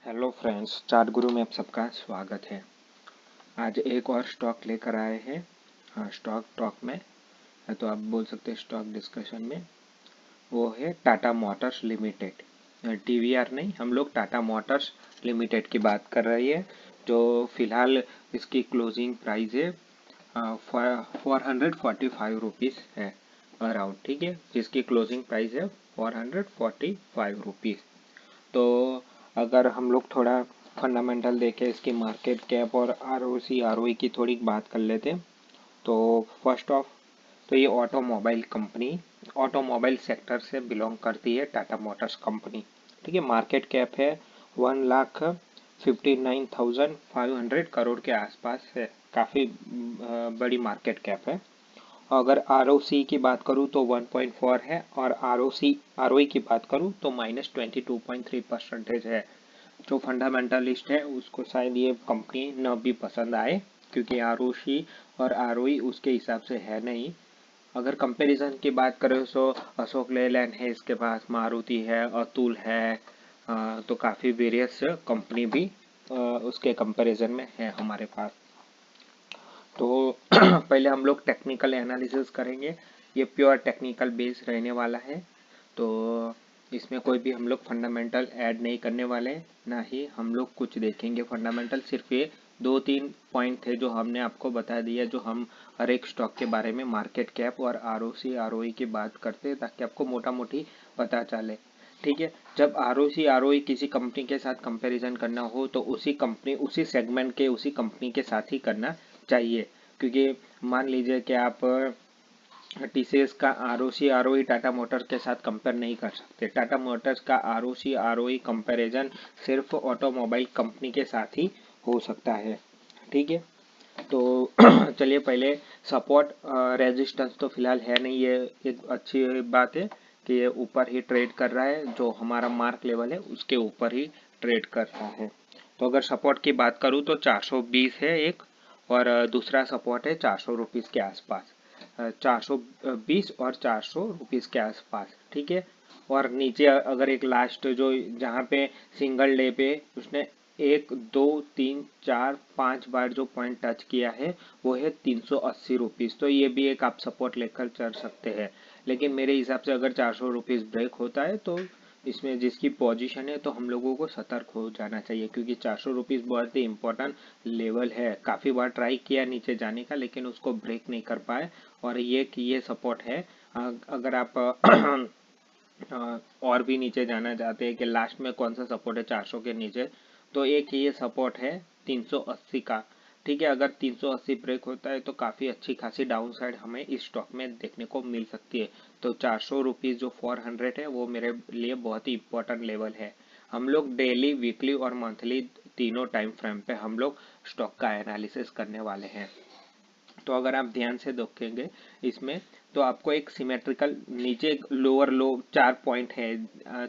Hello friends, chart गुरु में आप सबका स्वागत है। आज एक और स्टॉक लेकर आए हैं। हाँ, स्टॉक टॉक में है तो आप बोल सकते हैं स्टॉक डिस्कशन में। वो है टाटा मोटर्स लिमिटेड। टीवीआर नहीं, हम लोग टाटा मोटर्स लिमिटेड की बात कर रही है। जो फिलहाल इसकी क्लोजिंग प्राइस है 445 रुपीज़ है अराउंड। ठीक है, इसकी क्लोजिंग प्राइस है 445 रुपीज़। तो अगर हम लोग थोड़ा फंडामेंटल देखें, इसकी मार्केट कैप और आरओसी आरओई की थोड़ी बात कर लेते हैं। तो फर्स्ट ऑफ तो ये ऑटोमोबाइल सेक्टर से बिलोंग करती है टाटा मोटर्स कंपनी। ठीक है, मार्केट कैप है 1,59,500 के आसपास है। काफ़ी बड़ी मार्केट कैप है। अगर आरओसी की बात करूँ तो 1.4 है, और आरओई की बात करूँ तो -22.3% है। जो फंडामेंटलिस्ट है उसको शायद ये कंपनी न भी पसंद आए, क्योंकि आरओसी और आरओई उसके हिसाब से है नहीं। अगर कंपैरिजन की बात करें तो अशोक लेलैंड है इसके पास, मारुति है, अतुल है। तो काफ़ी वेरियस कंपनी भी उसके कंपैरिजन में है हमारे पास। तो पहले हम लोग टेक्निकल एनालिसिस करेंगे। ये प्योर टेक्निकल बेस रहने वाला है। तो इसमें कोई भी हम लोग फंडामेंटल ऐड नहीं करने वाले हैं, ना ही हम लोग कुछ देखेंगे फंडामेंटल। सिर्फ ये 2-3 पॉइंट थे जो हमने आपको बता दिया, जो हम हर एक स्टॉक के बारे में मार्केट कैप और आरओसी आरओई की बात करते हैं, ताकि आपको मोटा मोटी पता चले। ठीक है, जब आरओसी आरओई किसी कंपनी के साथ कंपैरिजन करना हो तो उसी सेगमेंट के उसी कंपनी के साथ ही करना चाहिए। क्योंकि मान लीजिए कि आप टीसीएस का आरओसी आरओई टाटा मोटर्स के साथ कंपेयर नहीं कर सकते। टाटा मोटर्स का आरओसी आरओई कंपैरिजन सिर्फ ऑटोमोबाइल कंपनी के साथ ही हो सकता है। ठीक है, तो चलिए पहले सपोर्ट रेजिस्टेंस तो फिलहाल है नहीं, ये एक अच्छी बात है कि ये ऊपर ही ट्रेड कर रहा है। जो हमारा मार्क लेवल है उसके ऊपर ही ट्रेड कर रहा है। तो अगर सपोर्ट की बात करूँ तो 420 है एक, और दूसरा सपोर्ट है 400 रुपीज़ के आसपास। 420 और 400 रुपीज़ के आसपास। ठीक है, और नीचे अगर एक लास्ट जो जहाँ पे सिंगल डे पे उसने 1, 2, 3, 4, 5 बार जो पॉइंट टच किया है वो है 380 रुपीज़। तो ये भी एक आप सपोर्ट लेकर चल सकते हैं। लेकिन मेरे हिसाब से अगर 400 रुपीज़ ब्रेक होता है तो इसमें जिसकी पोजीशन है तो हम लोगों को सतर्क हो जाना चाहिए, क्योंकि 400 रुपीज़ बहुत ही इंपॉर्टेंट लेवल है। काफ़ी बार ट्राई किया नीचे जाने का, लेकिन उसको ब्रेक नहीं कर पाए। और ये सपोर्ट है। अगर आप और भी नीचे जाना चाहते हैं कि लास्ट में कौन सा सपोर्ट है 400 के नीचे, तो एक ये सपोर्ट है 380 का। ठीक है, अगर 380 ब्रेक होता है तो काफ़ी अच्छी खासी डाउन साइड हमें इस स्टॉक में देखने को मिल सकती है। तो 400 रुपीज़ जो 400 है वो मेरे लिए बहुत ही इंपॉर्टेंट लेवल है। हम लोग डेली, वीकली और मंथली तीनों टाइम फ्रेम पे हम लोग स्टॉक का एनालिसिस करने वाले हैं। तो अगर आप ध्यान से देखेंगे इसमें, तो आपको एक सिमेट्रिकल नीचे लोअर लो 4 पॉइंट है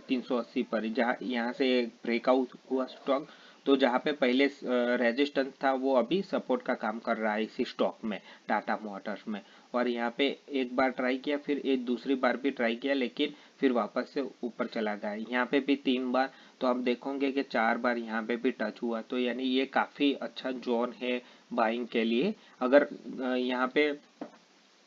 380 पर, जहाँ यहाँ से ब्रेकआउट हुआ स्टॉक। तो जहाँ पे पहले रेजिस्टेंस था वो अभी सपोर्ट का काम कर रहा है इसी स्टॉक में, टाटा मोटर्स में। और यहाँ पे एक बार ट्राई किया, फिर एक दूसरी बार भी ट्राई किया, लेकिन फिर वापस से ऊपर चला गया। यहाँ पे भी 3 बार, तो आप देखोगे कि 4 बार यहाँ पे भी टच हुआ। तो यानी ये काफ़ी अच्छा जोन है बाइंग के लिए। अगर यहाँ पे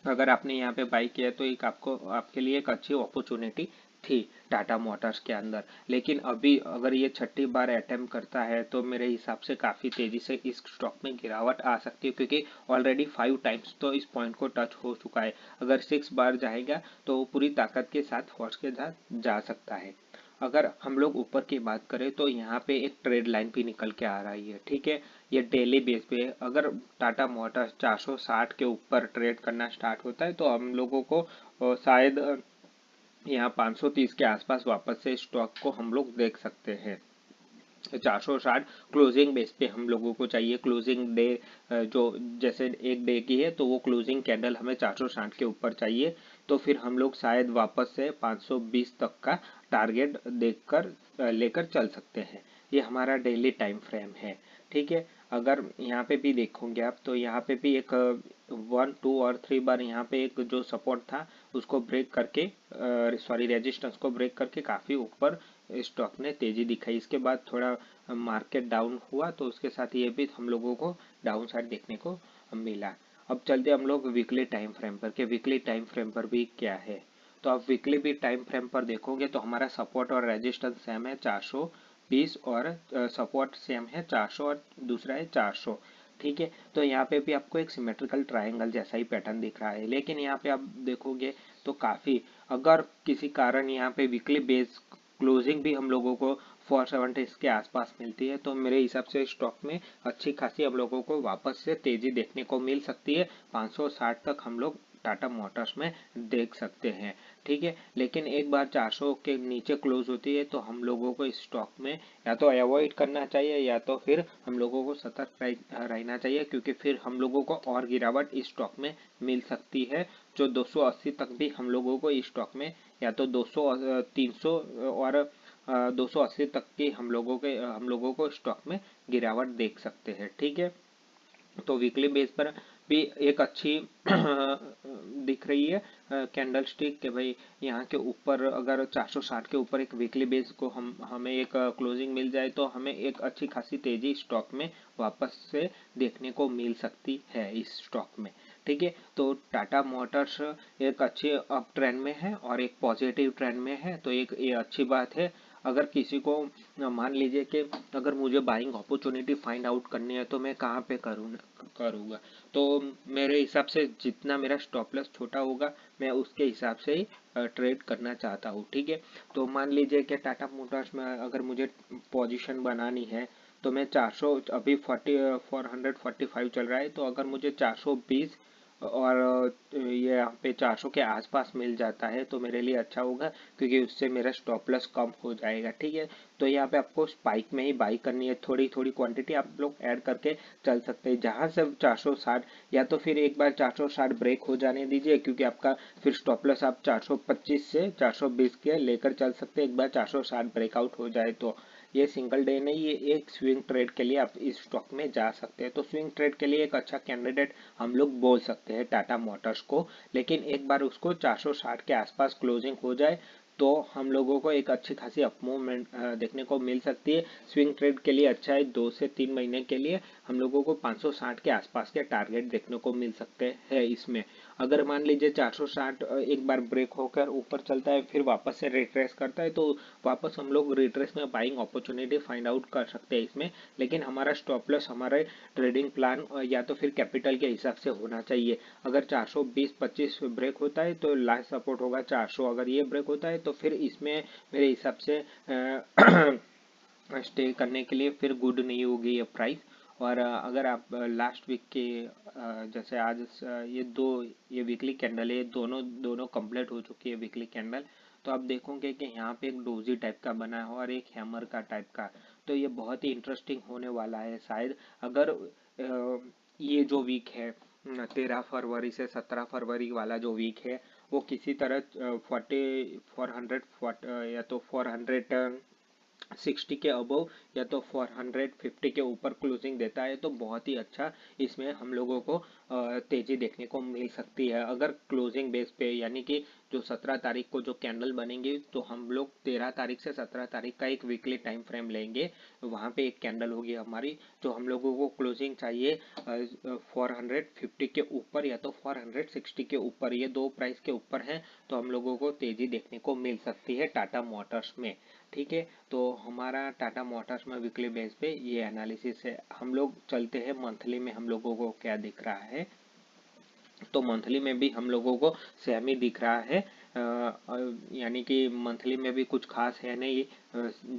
अगर आपने यहाँ पे बाई किया तो एक आपके लिए एक अच्छी अपॉर्चुनिटी थी टाटा मोटर्स के अंदर। लेकिन अभी अगर ये छठी बार अटेम्प्ट करता है तो मेरे हिसाब से काफ़ी तेज़ी से इस स्टॉक में गिरावट आ सकती है, क्योंकि ऑलरेडी 5 टाइम्स तो इस पॉइंट को टच हो चुका है। अगर 6 बार जाएगा तो वो पूरी ताकत के साथ फोर्स के साथ जा सकता है। अगर हम लोग ऊपर की बात करें तो यहाँ पे एक ट्रेड लाइन भी निकल के आ रही है। ठीक है, ये डेली बेस पे है। अगर टाटा मोटर्स 460 के ऊपर ट्रेड करना स्टार्ट होता है तो हम लोगों को शायद यहाँ 530 के आसपास वापस से स्टॉक को हम लोग देख सकते हैं। 460 क्लोजिंग बेस पे हम लोगों को चाहिए। क्लोजिंग डे जो जैसे एक डे की है तो वो क्लोजिंग कैंडल हमें 460 के ऊपर चाहिए। तो फिर हम लोग शायद वापस से 520 तक का टारगेट देखकर लेकर चल सकते हैं। ये हमारा डेली टाइम फ्रेम है। ठीक है, अगर यहाँ पे भी देखोगे आप तो यहाँ पे भी एक 1 2 और 3 बार यहाँ पे एक जो सपोर्ट था उसको ब्रेक करके सॉरी रेजिस्टेंस को ब्रेक करके काफ़ी ऊपर स्टॉक ने तेजी दिखाई। इसके बाद थोड़ा मार्केट डाउन हुआ तो उसके साथ ये भी हम लोगों को डाउन साइड देखने को मिला। अब चलते हम लोग वीकली टाइम फ्रेम पर कि वीकली टाइम फ्रेम पर भी क्या है। तो आप वीकली भी टाइम फ्रेम पर देखोगे तो हमारा सपोर्ट और रेजिस्टेंस सेम है 420 और सपोर्ट सेम है 400 और दूसरा है 400। ठीक है, तो यहाँ पे भी आपको एक सिमेट्रिकल ट्रायंगल जैसा ही पैटर्न दिख रहा है, लेकिन यहाँ पे आप देखोगे तो काफ़ी अगर किसी कारण यहाँ पे वीकली बेस क्लोजिंग भी हम लोगों को 470 के आसपास मिलती है तो मेरे हिसाब से स्टॉक में अच्छी खासी हम लोगों को वापस से तेजी देखने को मिल सकती है। 560 तक हम लोग टाटा मोटर्स में देख सकते हैं। ठीक है, लेकिन एक बार 400 के नीचे क्लोज होती है तो हम लोगों को इस स्टॉक में या तो अवॉइड करना चाहिए या तो फिर हम लोगों को सतर्क रहना चाहिए, क्योंकि फिर हम लोगों को और गिरावट इस स्टॉक में मिल सकती है। जो 280 तक भी हम लोगों को इस स्टॉक में या तो 200 300 और 280 तक की हम लोगों को स्टॉक में गिरावट देख सकते हैं। ठीक है, तो वीकली बेस पर भी एक अच्छी दिख रही है कैंडल स्टिक के भाई यहाँ के ऊपर अगर 460 के ऊपर एक वीकली बेस को हमें एक क्लोजिंग मिल जाए तो हमें एक अच्छी खासी तेजी स्टॉक में वापस से देखने को मिल सकती है इस स्टॉक में। ठीक है, तो टाटा मोटर्स एक अच्छे अप ट्रेंड में है और एक पॉजिटिव ट्रेंड में है, तो एक ये अच्छी बात है। अगर किसी को मान लीजिए कि अगर मुझे बाइंग अपॉर्चुनिटी फाइंड आउट करनी है तो मैं कहाँ पे करूँगा, तो मेरे हिसाब से जितना मेरा स्टॉप लॉस छोटा होगा मैं उसके हिसाब से ही ट्रेड करना चाहता हूँ। ठीक है, तो मान लीजिए कि टाटा मोटर्स में अगर मुझे पोजीशन बनानी है तो मैं 400 अभी 445 चल रहा है, तो अगर मुझे 420 और ये यहाँ पे 400 के आसपास मिल जाता है तो मेरे लिए अच्छा होगा, क्योंकि उससे मेरा स्टॉप लॉस कम हो जाएगा। ठीक है, तो यहाँ पे आपको स्पाइक में ही बाई करनी है, थोड़ी थोड़ी क्वांटिटी आप लोग ऐड करके चल सकते हैं जहाँ से 460 या तो फिर एक बार 460 ब्रेक हो जाने दीजिए, क्योंकि आपका फिर स्टॉप लॉस आप 425 से 420 के लेकर चल सकते हैं। एक बार 460 ब्रेकआउट हो जाए तो ये सिंगल डे नहीं, ये एक स्विंग ट्रेड के लिए आप इस स्टॉक में जा सकते हैं। तो स्विंग ट्रेड के लिए एक अच्छा कैंडिडेट हम लोग बोल सकते हैं टाटा मोटर्स को, लेकिन एक बार उसको 460 के आसपास क्लोजिंग हो जाए तो हम लोगों को एक अच्छी खासी अप मूवमेंट देखने को मिल सकती है। स्विंग ट्रेड के लिए अच्छा है, 2 से 3 महीने के लिए हम लोगों को 560 के आसपास के टारगेट देखने को मिल सकते हैं इसमें। अगर मान लीजिए 460 एक बार ब्रेक होकर ऊपर चलता है फिर वापस से रिट्रेस करता है तो वापस हम लोग रिट्रेस में बाइंग अपॉर्चुनिटी फाइंड आउट कर सकते हैं इसमें, लेकिन हमारा स्टॉप लॉस हमारे ट्रेडिंग प्लान या तो फिर कैपिटल के हिसाब से होना चाहिए। अगर 420-25 ब्रेक होता है तो लास्ट सपोर्ट होगा 400, अगर ये ब्रेक होता है तो फिर इसमें मेरे हिसाब से स्टे करने के लिए फिर गुड नहीं होगी ये प्राइस। और अगर आप लास्ट वीक के जैसे आज ये वीकली कैंडल है, दोनों दोनों कंप्लीट हो चुकी है वीकली कैंडल, तो आप देखोगे कि यहाँ पे एक डोजी टाइप का बना है और एक हैमर का टाइप का, तो ये बहुत ही इंटरेस्टिंग होने वाला है शायद। अगर ये जो वीक है 13 फरवरी से 17 फरवरी वाला जो वीक है वो किसी तरह 400 या तो 460 के अबव या तो 450 के ऊपर क्लोजिंग देता है तो बहुत ही अच्छा इसमें हम लोगों को तेजी देखने को मिल सकती है। अगर क्लोजिंग बेस पे यानी कि जो 17 तारीख को जो कैंडल बनेंगे तो हम लोग 13 तारीख से 17 तारीख का एक वीकली टाइम फ्रेम लेंगे, वहाँ पे एक कैंडल होगी हमारी, तो हम लोगों को क्लोजिंग चाहिए 450 के ऊपर या तो 460 के ऊपर, ये दो प्राइस के ऊपर हैं तो हम लोगों को तेजी देखने को मिल सकती है टाटा मोटर्स में। ठीक है, तो हमारा टाटा मोटर्स में वीकली बेस पे ये एनालिसिस है। हम लोग चलते हैं मंथली में हम लोगों को क्या दिख रहा है, तो मंथली में भी हम लोगों को सेम ही दिख रहा है, यानी कि मंथली में भी कुछ खास है नहीं।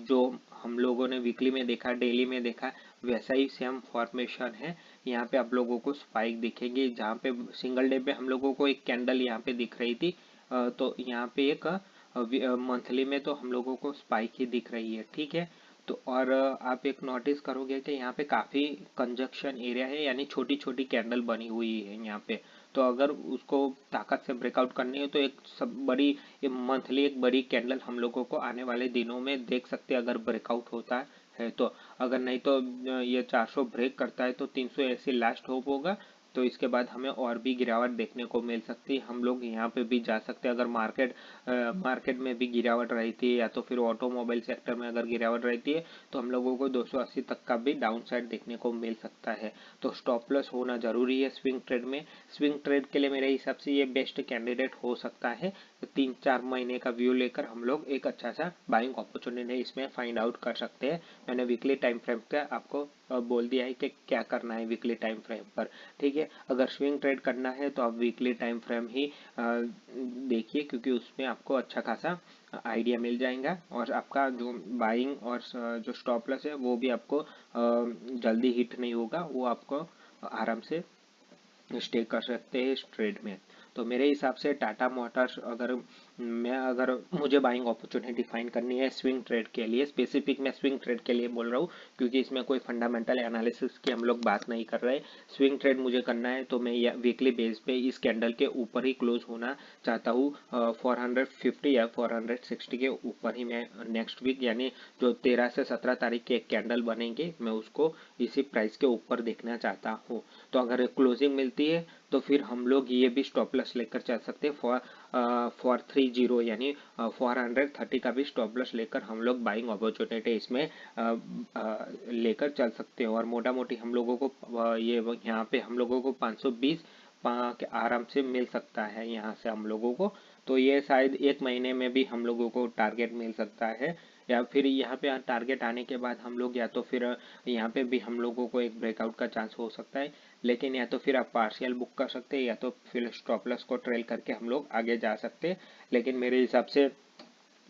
जो हम लोगों ने वीकली में देखा, डेली में देखा, वैसा ही सेम फॉर्मेशन है। यहाँ पे आप लोगों को स्पाइक दिखेगी, जहाँ पे सिंगल डे पे हम लोगों को एक कैंडल यहाँ पे दिख रही थी, तो यहाँ पे एक मंथली में तो हम लोगों को स्पाइक ही दिख रही है। ठीक है, तो और आप एक नोटिस करोगे कि यहाँ पे काफ़ी कंजक्शन एरिया है, यानी छोटी छोटी कैंडल बनी हुई है यहाँ पे, तो अगर उसको ताकत से ब्रेकआउट करनी है तो एक सब बड़ी मंथली एक बड़ी कैंडल हम लोगों को आने वाले दिनों में देख सकते हैं अगर ब्रेकआउट होता है। तो अगर नहीं तो ये 400 ब्रेक करता है तो 380 लास्ट होप होगा। तो इसके बाद हमें और भी गिरावट देखने को मिल सकती है। हम लोग यहाँ पे भी जा सकते हैं अगर मार्केट में भी गिरावट रहती है या तो फिर ऑटोमोबाइल सेक्टर में अगर गिरावट रहती है तो हम लोगों को 280 तक का भी डाउन साइड देखने को मिल सकता है। तो स्टॉप लॉस होना जरूरी है स्विंग ट्रेड में। स्विंग ट्रेड के लिए मेरे हिसाब से ये बेस्ट कैंडिडेट हो सकता है। 3-4 महीने का व्यू लेकर हम लोग एक अच्छा सा बाइंग अपॉर्चुनिटी इसमें फाइंड आउट कर सकते हैं। मैंने वीकली टाइम फ्रेम का आपको बोल दिया है कि क्या करना है वीकली टाइम फ्रेम पर। ठीक है, अगर स्विंग ट्रेड करना है तो आप वीकली टाइम फ्रेम ही देखिए, क्योंकि उसमें आपको अच्छा खासा आइडिया मिल जाएगा और आपका जो बाइंग और जो स्टॉप लॉस है वो भी आपको जल्दी हिट नहीं होगा, वो आपको आराम से स्टे कर सकते हैं इस ट्रेड में। तो मेरे हिसाब से टाटा मोटर्स अगर मुझे बाइंग अपॉर्चुनिटी फाइंड करनी है स्विंग ट्रेड के लिए, स्पेसिफिक मैं स्विंग ट्रेड के लिए बोल रहा हूँ क्योंकि इसमें कोई फंडामेंटल एनालिसिस की हम लोग बात नहीं कर रहे। स्विंग ट्रेड मुझे करना है तो मैं वीकली बेस पे इस कैंडल के ऊपर ही क्लोज होना चाहता हूँ। 450 या 460 के ऊपर ही मैं नेक्स्ट वीक यानी जो 13 से 17 तारीख के एक कैंडल बनेंगे मैं उसको इसी प्राइस के ऊपर देखना चाहता हूँ। तो अगर क्लोजिंग मिलती है तो फिर हम लोग ये भी स्टॉप लॉस लेकर चल सकते हैं 430 यानी 430 का भी स्टॉप लॉस लेकर हम लोग बाइंग अपॉर्चुनिटी इसमें लेकर चल सकते हैं। और मोटा मोटी हम लोगों को ये यहाँ पे हम लोगों को 520 के आराम से मिल सकता है यहाँ से हम लोगों को। तो ये शायद 1 महीने में भी हम लोगों को टारगेट मिल सकता है, या फिर यहाँ पे टारगेट आने के बाद हम लोग या तो फिर यहाँ पे भी हम लोगों को एक ब्रेकआउट का चांस हो सकता है। लेकिन या तो फिर आप पार्शियल बुक कर सकते हैं या तो फिर स्टॉप लॉस को ट्रेल करके हम लोग आगे जा सकते हैं। लेकिन मेरे हिसाब से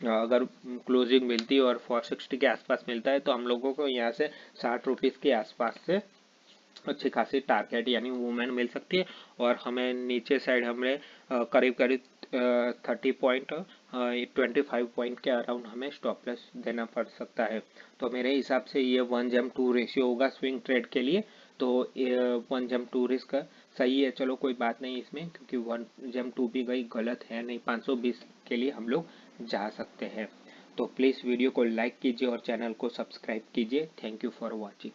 अगर क्लोजिंग मिलती है और 460 के आसपास मिलता है तो हम लोगों को यहाँ से 60 रुपीज़ के आसपास से अच्छी खासी टारगेट यानी मूवमेंट मिल सकती है। और हमें नीचे साइड हमें करीब करीब 25 पॉइंट के अराउंड हमें स्टॉप लॉस देना पड़ सकता है। तो मेरे हिसाब से ये 1:2 रेशियो होगा स्विंग ट्रेड के लिए। तो 1:2 रिस्क सही है, चलो कोई बात नहीं इसमें, क्योंकि 1:2 भी गई गलत है नहीं, 520 के लिए हम लोग जा सकते हैं। तो प्लीज़ वीडियो को लाइक कीजिए और चैनल को सब्सक्राइब कीजिए। Thank you for watching.